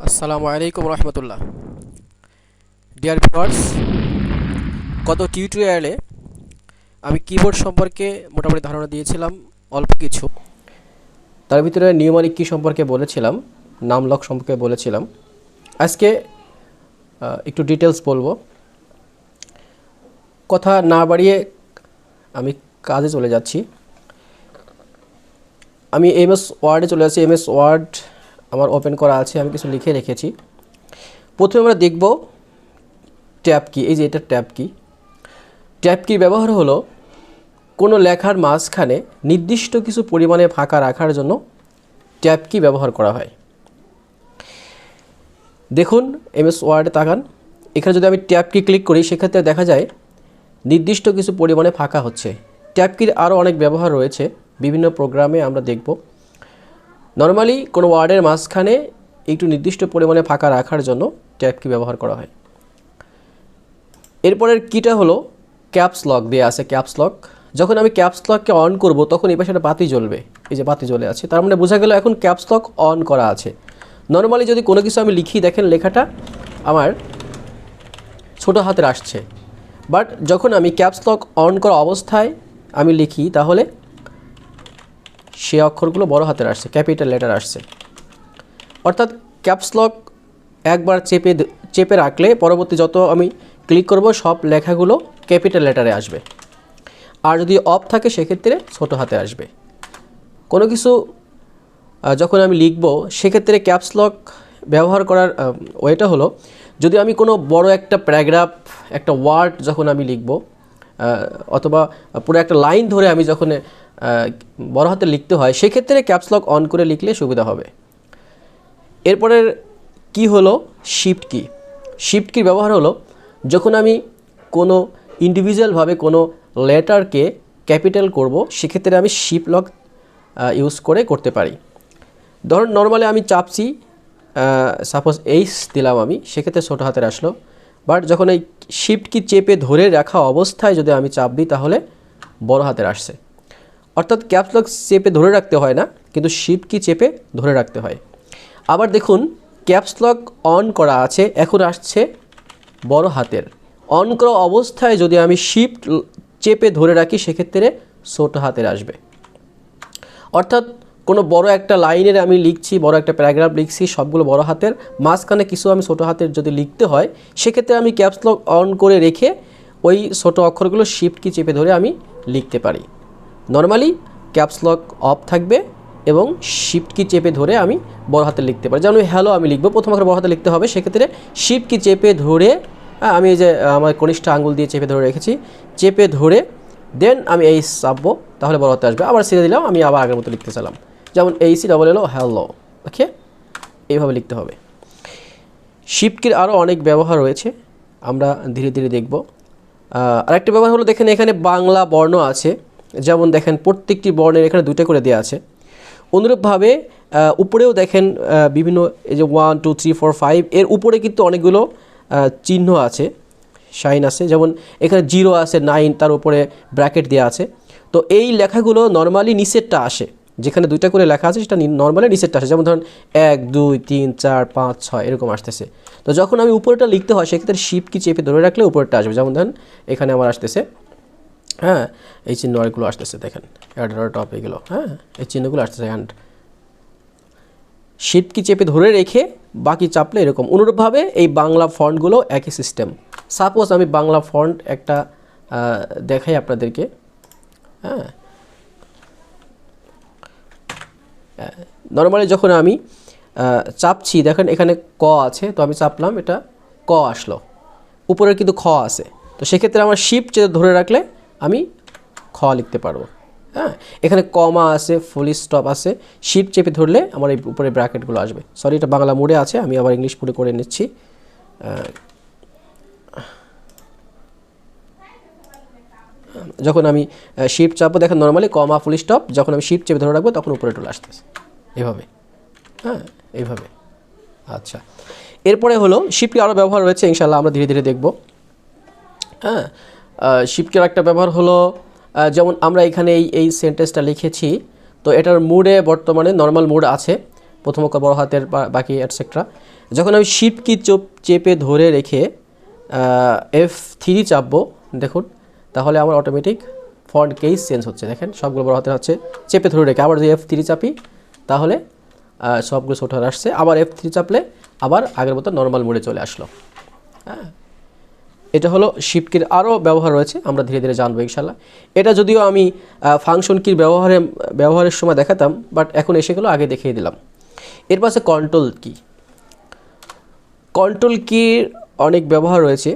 আসসালামু আলাইকুম রহমতুল্লাহ। Dear viewers, গত টিউটোরিয়ালে আমি কিবোর্ড সম্পর্কে মোটামুটি ধারণা দিয়েছিলাম অল্প কিছু। তার ভিতরে নিউমারিক কি সম্পর্কে বলেছিলাম, নাম লক সম্পর্কে বলেছিলাম। আজকে একটু ডিটেলস বলবো। কথা না বাড়িয়ে আমি কাজে চলে যাচ্ছি। আমি এমএস ওয়ার্ডে চলে যাচ্ছি। এমএস ওয়ার্ড আমার ওপেন করা আছে, আমি কিছু লিখে রেখেছি। প্রথমে আমরা দেখব ট্যাব কি। এই যে এটা ট্যাব কি। ট্যাব কির ব্যবহার হলো কোনো লেখার মাঝখানে নির্দিষ্ট কিছু পরিমাণে ফাঁকা রাখার জন্য ট্যাব কি ব্যবহার করা হয়। দেখুন এমএস ওয়ার্ডে তাকান, এখানে যদি আমি ট্যাব কি ক্লিক করি সেক্ষেত্রে দেখা যায় নির্দিষ্ট কিছু পরিমাণে ফাঁকা হচ্ছে। ট্যাব কির আরও অনেক ব্যবহার রয়েছে, বিভিন্ন প্রোগ্রামে আমরা দেখব। নর্মালি কোনো ওয়ার্ডের মাঝখানে একটু নির্দিষ্ট পরিমাণে ফাঁকা রাখার জন্য ট্যাব কি ব্যবহার করা হয়। এরপরের কিটা হলো ক্যাপস লক দেওয়া আছে। ক্যাপস লক, যখন আমি ক্যাপস লককে অন করব তখন এই পাশে একটা বাতি জ্বলবে। এই যে বাতি জ্বলে আছে, তার মানে বোঝা গেল এখন ক্যাপস লক অন করা আছে। নর্মালি যদি কোনো কিছু আমি লিখি, দেখেন লেখাটা আমার ছোট হাতের আসছে, বাট যখন আমি ক্যাপস লক অন করা অবস্থায় আমি লিখি তাহলে সে অক্ষরগুলো বড় হাতের আসছে, ক্যাপিটাল লেটার আসছে। অর্থাৎ ক্যাপস লক একবার চেপে রাখলে পরবর্তী যত আমি ক্লিক করব সব লেখাগুলো ক্যাপিটাল লেটারে আসবে, আর যদি অফ থাকে সেক্ষেত্রে ছোট হাতে আসবে। কোনো কিছু যখন আমি লিখব সেক্ষেত্রে ক্যাপস লক ব্যবহার করার ওয়েটা হলো, যদি আমি কোনো বড় একটা প্যারাগ্রাফ, একটা ওয়ার্ড যখন আমি লিখব, অথবা পুরো একটা লাইন ধরে আমি যখন বড় হাতে লিখতে হয় সেক্ষেত্রে ক্যাপস লক অন করে লিখলে সুবিধা হবে। এরপরের কি হলো শিফট কি। শিফট কির ব্যবহার হলো যখন আমি কোনো ইন্ডিভিজুয়ালভাবে কোনো লেটারকে ক্যাপিটাল করব সেক্ষেত্রে আমি শিফট লক ইউজ করে করতে পারি। ধরুন নর্মালি আমি চাপছি, সাপোজ এইচ দিলাম আমি, সেক্ষেত্রে ছোটো হাতের আসলো, বাট যখন এই শিফট কি চেপে ধরে রাখা অবস্থায় যদি আমি চাপ দিই তাহলে বড় হাতের আসছে। অর্থাৎ ক্যাপস লক চেপে ধরে রাখতে হয় না, কিন্তু শিফট কি চেপে ধরে রাখতে হয়। আবার দেখুন ক্যাপস লক অন করা আছে, এখন আসছে বড় হাতের। অন করা অবস্থায় যদি আমি শিফট চেপে ধরে রাখি সেক্ষেত্রে ছোট হাতের আসবে। অর্থাৎ কোনো বড় একটা লাইনের আমি লিখছি, বড় একটা প্যারাগ্রাফ লিখছি, সবগুলো বড় হাতের, মাঝখানে কিছু আমি ছোট হাতের যদি লিখতে হয় সেক্ষেত্রে আমি ক্যাপস লক অন করে রেখে ওই ছোট অক্ষরগুলো শিফট কি চেপে ধরে আমি লিখতে পারি। নর্মালি ক্যাপস লক অফ থাকবে এবং শিফট কি চেপে ধরে আমি বড় হাতে লিখতে পারি। যেমন হ্যালো আমি লিখবো, প্রথম অক্ষর বড় হাতে লিখতে হবে, সেক্ষেত্রে শিফট কি চেপে ধরে আমি এই যে আমার কনিষ্ঠ আঙ্গুল দিয়ে চেপে ধরে রেখেছি, চেপে ধরে দেন আমি এই চাপবো তাহলে বড় হাতে আসবে। আবার ছেড়ে দিলাম, আমি আবার আগের মতো লিখতে চাইলাম, যেমন এইসি ডবল এলো হ্যালো। ওকে, এইভাবে লিখতে হবে। শিফট কির আরও অনেক ব্যবহার রয়েছে, আমরা ধীরে ধীরে দেখব। আরেকটা ব্যবহার হলো, দেখেন এখানে বাংলা বর্ণ আছে, যেমন দেখেন প্রত্যেকটি বর্ণের এখানে দুইটা করে দেওয়া আছে। অনুরূপভাবে উপরেও দেখেন বিভিন্ন, এই যে 1 2 3 4 5 এর উপরে কিন্তু অনেকগুলো চিহ্ন আছে, সাইন আছে। যেমন এখানে 0 আছে, 9, তার উপরে ব্র্যাকেট দেওয়া আছে। তো এই লেখাগুলো নর্মালি নিচেরটা আসে, যেখানে দুইটা করে লেখা আছে সেটা নর্মালি নিচেরটা আসে। যেমন ধরুন 1 2 3 4 5 6 এরকম আসতেছে। তো যখন আমি উপরেটা লিখতে হয় সেক্ষেত্রে শিফট কি চেপে ধরে রাখলে উপরেরটা আসবে। যেমন ধরুন এখানে আমার আসতেছে, হ্যাঁ, এই চিহ্নগুলো আসতেছে, দেখেন অ্যাডার টপ এগুলো, হ্যাঁ, এই চিহ্নগুলো আসতেছে। অ্যান্ড শিফট কি চেপে ধরে রেখে বাকি চাপলে এরকম। অনুরূপভাবে এই বাংলা ফন্টগুলো একই সিস্টেম। সাপোজ আমি বাংলা ফন্ট একটা দেখাই আপনাদেরকে, হ্যাঁ। নর্মালি যখন আমি চাপছি, দেখেন এখানে ক আছে, তো আমি চাপলাম, এটা ক আসলো, উপরের কিন্তু খ আছে। তো সেক্ষেত্রে আমার শিফট চেপে ধরে রাখলে আমি খ লিখতে পারবো, হ্যাঁ। এখানে কমা আছে, ফুল স্টপ আছে, শিফট চেপে ধরলে আমার এই উপরে ব্র্যাকেটগুলো আসবে। সরি, এটা বাংলা মোডে আছে, আমি আবার ইংলিশ মোডে করে নিচ্ছি। যখন আমি শিফট চাপবো, দেখেন নর্মালি কমা ফুল স্টপ, যখন আমি শিফট চেপে ধরে রাখবো তখন উপরে চলে আসতেছে, এভাবে, হ্যাঁ, এইভাবে। আচ্ছা, এরপরে হলো শিফটের আরও ব্যবহার রয়েছে, ইনশাআল্লাহ আমরা ধীরে ধীরে দেখব, হ্যাঁ। শিফটের একটা ব্যবহার হলো, যেমন আমরা এখানে এই সেন্টেন্সটা লিখেছি, তো এটার মুডে বর্তমানে নর্মাল মুড আছে, প্রথম অক্ষর বড় হাতের বাকি এটসেট্রা। যখন আমি শিফট কি চেপে ধরে রেখে F3 চাপবো দেখুন, তাহলে আমার অটোমেটিক ফন্ট কেস চেঞ্জ হচ্ছে। দেখেন সবগুলো বড় হাতের হচ্ছে, চেপে ধরে রেখে আবার যদি F3 চাপি তাহলে সবগুলো ছোট হাতে আসছে, আবার F3 চাপলে আবার আগের মতো নর্মাল মোডে চলে আসলো। হ্যাঁ, এটা হলো শিফট কির আরও ব্যবহার রয়েছে, আমরা ধীরে ধীরে জানবো ইনশাল্লাহ। এটা যদিও আমি ফাংশন কির ব্যবহারের সময় দেখাতাম, বাট এখন এসে গেলো, আগে দেখিয়ে দিলাম। এরপর আছে কন্ট্রোল কি। কন্ট্রোল কির অনেক ব্যবহার রয়েছে।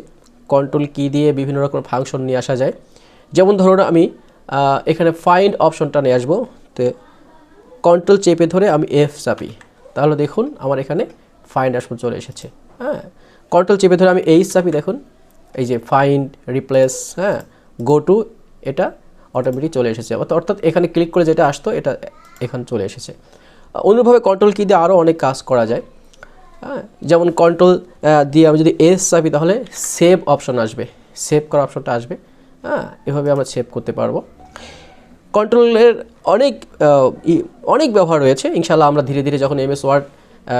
কন্ট্রোল কি দিয়ে বিভিন্ন রকম ফাংশন নিয়ে আসা যায়। যেমন ধরুন আমি এখানে ফাইন্ড অপশনটা নিয়ে আসবো, তো কন্ট্রোল চেপে ধরে আমি F চাপি, তাহলে দেখুন আমার এখানে ফাইন্ড অপশন চলে এসেছে। হ্যাঁ, কন্ট্রোল চেপে ধরে আমি H চাপি, দেখুন এই যে ফাইন্ড, রিপ্লেস, হ্যাঁ, গো টু, এটা অটোমেটিক চলে এসেছে। অর্থাৎ এখানে ক্লিক করে যেটা আসতো এটা এখানে চলে এসেছে। অনুরূপভাবে কন্ট্রোল কি দিয়ে আরও অনেক কাজ করা যায়। হ্যাঁ, যেমন কন্ট্রোল দিয়ে আমি যদি এস চাপি তাহলে সেভ অপশন আসবে, সেভ করা অপশনটা আসবে। হ্যাঁ, এভাবে আমরা সেভ করতে পারবো। কন্ট্রোলের অনেক ব্যবহার রয়েছে। ইনশাল্লাহ আমরা ধীরে ধীরে যখন MS ওয়ার্ড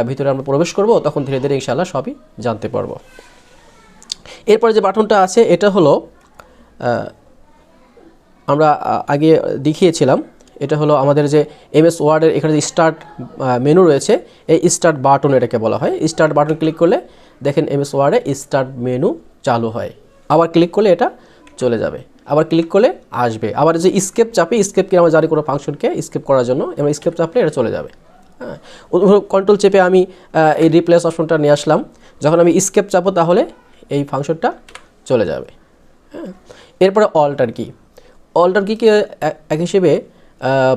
ভিতরে আমরা প্রবেশ করব তখন ধীরে ধীরে ইনশাল্লাহ সবই জানতে পারবো। এরপরে যে বাটনটা আছে এটা হলো আমরা আগে দেখিয়েছিলাম, এটা হলো আমাদের যে MS ওয়ার্ডের এখানে যে স্টার্ট মেনু রয়েছে, এই স্টার্ট বাটন এটাকে বলা হয়। স্টার্ট বাটন ক্লিক করলে দেখেন MS ওয়ার্ডে স্টার্ট মেনু চালু হয়, আবার ক্লিক করলে এটা চলে যাবে, আবার ক্লিক করলে আসবে। আবার যে স্কেপ চাপি, স্কেপ কি আমরা জানি কোনো ফাংশনকে স্কেপ করার জন্য, আমরা স্কেপ চাপলে এটা চলে যাবে। হ্যাঁ, কন্ট্রোল চেপে আমি এই রিপ্লেস অপশনটা নিয়ে আসলাম, যখন আমি স্কেপ চাপো তাহলে এই ফাংশনটা চলে যাবে। হ্যাঁ, এরপরে অল্টার কি। অল্টার কিকে এক হিসেবে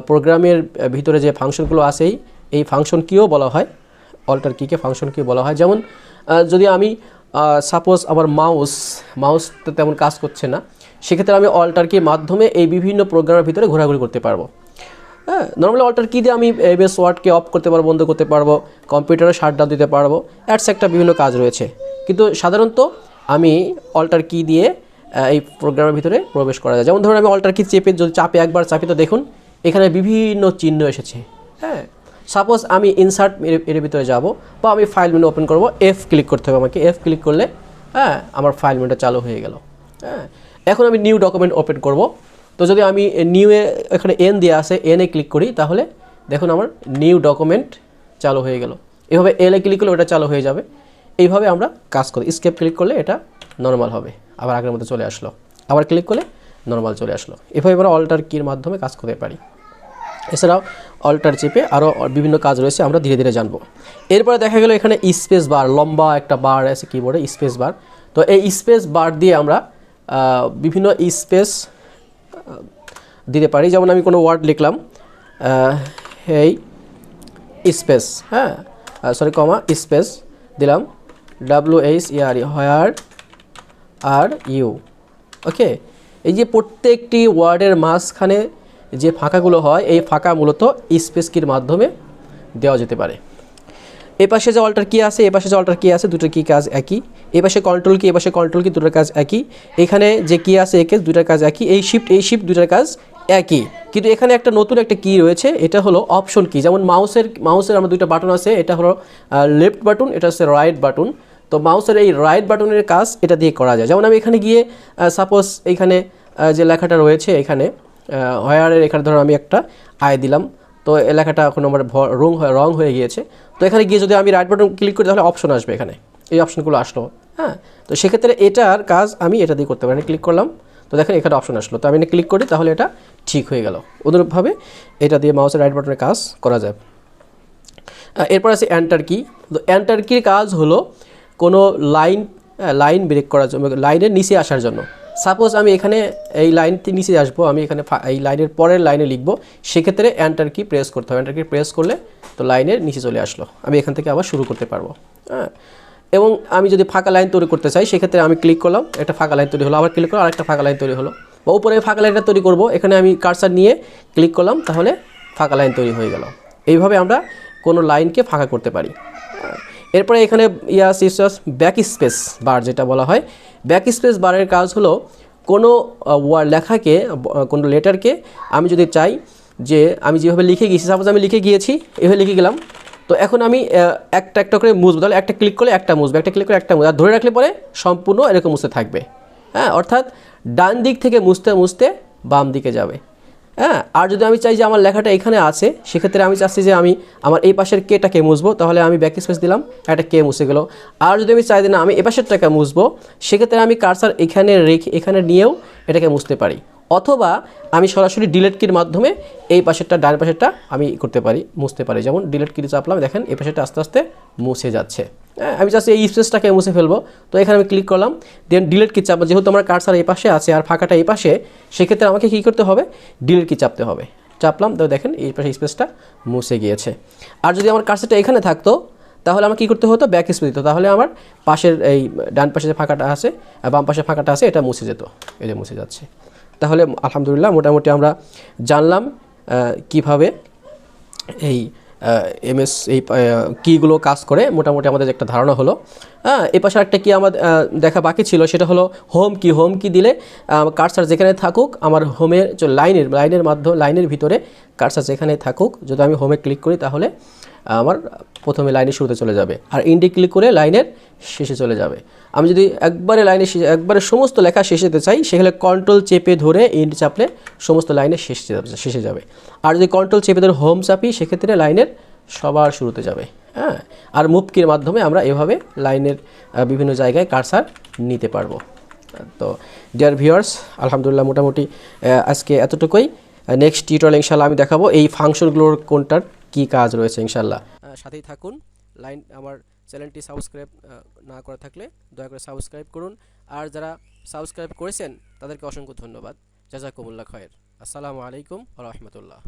প্রোগ্রামের ভিতরে যে ফাংশনগুলো আছেই এই ফাংশন কিও বলা হয়, অল্টার কিকে ফাংশন কি বলা হয়। যেমন যদি আমি সাপোজ আমার মাউসটা তেমন কাজ করছে না, সেক্ষেত্রে আমি অল্টার কির মাধ্যমে এই বিভিন্ন প্রোগ্রামের ভিতরে ঘোরাঘুরি করতে পারবো। হ্যাঁ, নর্মালি অল্টার কি দিয়ে আমি MS ওয়ার্ডকে অফ করতে পারবো, বন্ধ করতে পারবো, কম্পিউটারে শাটডাউন দিতে পারবো, একটা বিভিন্ন কাজ রয়েছে। কিন্তু সাধারণত আমি অল্টার কি দিয়ে এই প্রোগ্রামের ভিতরে প্রবেশ করা যায়। যেমন ধরুন আমি অল্টার কি চেপে যদি একবার চাপি তো দেখুন এখানে বিভিন্ন চিহ্ন এসেছে। হ্যাঁ, সাপোজ আমি ইনসার্ট এর ভিতরে যাব বা আমি ফাইল মেনু ওপেন করব, F ক্লিক করতে হবে আমাকে, F ক্লিক করলে হ্যাঁ আমার ফাইল মেনুটা চালু হয়ে গেল। হ্যাঁ, এখন আমি নিউ ডকুমেন্ট ওপেন করব, তো যদি আমি নিউয়ে এখানে N দিয়ে আসে, N এ ক্লিক করি তাহলে দেখুন আমার নিউ ডকুমেন্ট চালু হয়ে গেল। এভাবে L এ ক্লিক করলে ওটা চালু হয়ে যাবে। এইভাবে আমরা কাজ করি। স্কেপ ক্লিক করলে এটা নর্মাল হবে, আবার আগের মতো চলে আসলো, আবার ক্লিক করলে নর্মাল চলে আসলো। এভাবে আমরা অল্টার কির মাধ্যমে কাজ করতে পারি। এছাড়াও অল্টার চেপে আরও বিভিন্ন কাজ রয়েছে, আমরা ধীরে ধীরে জানবো। এরপরে দেখা গেল এখানে স্পেস বার, লম্বা একটা বার আছে কিবোর্ডে, স্পেস বার। তো এই স্পেস বার দিয়ে আমরা বিভিন্ন স্পেস দিতে পারি। যেমন আমি কোনো ওয়ার্ড লিখলাম, এই স্পেস, হ্যাঁ সরি কমা স্পেস দিলাম, WHERE, হোয়ার আর ইউ। ওকে, এই যে প্রত্যেকটি ওয়ার্ডের মাঝখানে যে ফাঁকাগুলো হয় এই ফাঁকা মূলত স্পেস কির মাধ্যমে দেওয়া যেতে পারে। এই পাশে যে অল্টার কি আছে, এই পাশে যে অল্টার কি আছে, দুটোর কি কাজ একই। এই পাশে কন্ট্রোল কি, এই পাশে কন্ট্রোল কি, দুটোর কাজ একই। এখানে যে কি আছে একে, দুটোর কাজ একই। এই শিফট দুটোর কাজ একই, কিন্তু এখানে একটা নতুন একটা কি রয়েছে, এটা হলো অপশন কি। যেমন মাউসের আমরা দুইটা বাটন আছে, এটা হলো লেফট বাটন, এটা হচ্ছে রাইট বাটন। তো মাউসের এই রাইট বাটনের কাজ এটা দিয়ে করা যায়। যেমন আমি এখানে গিয়ে সাপোজ এইখানে যে লেখাটা রয়েছে এখানে হোয়ারের, এখানে ধরো আমি একটা আয় দিলাম, তো লেখাটা এখন আমার রং হয়ে গিয়েছে। তো এখানে গিয়ে যদি আমি রাইট বাটন ক্লিক করি তাহলে অপশন আসবে, এখানে এই অপশনগুলো আসলো। হ্যাঁ, তো সেক্ষেত্রে এটার কাজ আমি এটা দিয়ে করতে পারি। ক্লিক করলাম তো দেখেন এখানে অপশন আসলো, তো আমি এটা ক্লিক করি তাহলে এটা ঠিক হয়ে গেল। অনুরূপভাবে এটা দিয়ে মাউসের রাইট বাটনের কাজ করা যায়। এরপর আছে এন্টার কি। তো এন্টার কির কাজ হলো কোনো লাইন ব্রেক করার জন্য, লাইনের নিচে আসার জন্য। সাপোজ আমি এখানে এই লাইনটি নিচে আসবো, আমি এখানে এই লাইনের পরের লাইনে লিখবো, সেক্ষেত্রে এন্টার কি প্রেস করতে হবে। এন্টার কি প্রেস করলে তো লাইনের নিচে চলে আসলো, আমি এখান থেকে আবার শুরু করতে পারবো। হ্যাঁ, এবং আমি যদি ফাঁকা লাইন তৈরি করতে চাই সেক্ষেত্রে আমি ক্লিক করলাম, একটা ফাঁকা লাইন তৈরি হলো, আবার ক্লিক করলাম আরেকটা ফাঁকা লাইন তৈরি হলো, বা উপরে ফাঁকা লাইনটা তৈরি করব, এখানে আমি কার্সার নিয়ে ক্লিক করলাম তাহলে ফাঁকা লাইন তৈরি হয়ে গেল। এইভাবে আমরা কোনো লাইনকে ফাঁকা করতে পারি। এরপরে এখানে ব্যাক স্পেস বার যেটা বলা হয়, ব্যাক স্পেস বারের কাজ হলো কোনো লেখাকে, কোনো লেটারকে আমি যদি চাই যে আমি যেভাবে লিখে গিয়েছি, সাপোজ আমি লিখে গিয়েছি, এভাবে লিখে গেলাম, তো এখন আমি একটা একটা করে মুছবো, তাহলে একটা ক্লিক করলে একটা মুছবে, একটা ক্লিক করে একটা মুছবে, আর ধরে রাখলে পরে সম্পূর্ণ এরকম মুছতে থাকবে। হ্যাঁ, অর্থাৎ ডান দিক থেকে মুছতে মুছতে বাম দিকে যাবে। হ্যাঁ, আর যদি আমি চাই যে আমার লেখাটা এখানে আছে, সেক্ষেত্রে আমি চাচ্ছি যে আমি আমার এই পাশের কেটাকে মুছবো, তাহলে আমি ব্যাক স্পেস দিলাম, একটা কে মুছে গেল। আর যদি আমি চাই যে না আমি এ পাশেরটাকে মুছবো, সেক্ষেত্রে আমি কার্সার এখানে রেখে এখানে নিয়েও এটাকে মুছতে পারি, অথবা আমি সরাসরি ডিলিট কির মাধ্যমে এই পাশেরটা ডান পাশেরটা আমি করতে পারি, মুছতে পারি। যেমন ডিলিট কি চাপলাম, দেখেন এই পাশেরটা আস্তে আস্তে মুছে যাচ্ছে। হ্যাঁ, আমি চাচ্ছি এই স্পেসটাকে মুছে ফেলবো, তো এখানে আমি ক্লিক করলাম, দেন ডিলিট কি চাপবো, যেহেতু আমার কার্সার এই পাশে আছে আর ফাঁকাটা এই পাশে, সেক্ষেত্রে আমাকে কী করতে হবে, ডিলিট কি চাপতে হবে। চাপলাম, তো দেখেন এই পাশে স্পেসটা মুছে গিয়েছে। আর যদি আমার কার্সারটা এখানে থাকতো, তাহলে আমার কী করতে হতো, ব্যাক স্পেস দিত, তাহলে আমার পাশের এই ডান পাশে যে ফাঁকাটা আছে আর বাম পাশে ফাঁকাটা আছে এটা মুছে যেত, এই যে মুছে যাচ্ছে। তাহলে আলহামদুলিল্লাহ মোটামুটি আমরা জানলাম কিভাবে এই এমএস এই কীগুলো কাজ করে, মোটামুটি আমাদের একটা ধারণা হলো। হ্যাঁ, এই পাশে একটা কি আমার দেখা বাকি ছিল, সেটা হলো হোম কি। হোম কি দিলে কার্সার যেখানে থাকুক, আমার হোমের লাইনের মাধ্যমে লাইনের ভিতরে কার্সার যেখানে থাকুক, যদি আমি হোমে ক্লিক করি তাহলে আমার প্রথমে লাইনের শুরুতে চলে যাবে, আর ইন্ডি ক্লিক করে লাইনের শেষে চলে যাবে। আমি যদি একবারে লাইনের একবারে সমস্ত লেখা শেষে যেতে চাই, সেখানে কন্ট্রোল চেপে ধরে ইন্ড চাপলে সমস্ত লাইনের শেষে যাবে। আর যদি কন্ট্রোল চেপে ধরে হোম চাপি, সেক্ষেত্রে লাইনের সবার শুরুতে যাবে। হ্যাঁ, আর মুভ কির মাধ্যমে আমরা এভাবে লাইনের বিভিন্ন জায়গায় কার্সার নিতে পারবো। তো ডিয়ার ভিউয়ার্স, আলহামদুলিল্লাহ মোটামুটি আজকে এতটুকুই। নেক্সট টিউটোরিয়াল ইনশাল্লাহ আমি দেখাবো এই ফাংশনগুলোর কোনটার কী কাজ রয়েছে ইনশাল্লাহ। সাথেই থাকুন। আমার চ্যানেলটি সাবস্ক্রাইব না করে থাকলে দয়া করে সাবস্ক্রাইব করুন, আর যারা সাবস্ক্রাইব করেছেন তাদেরকে অসংখ্য ধন্যবাদ। জাযাকুমুল্লাহ খায়ের। আসসালামু আলাইকুম ওয়া রাহমাতুল্লাহ।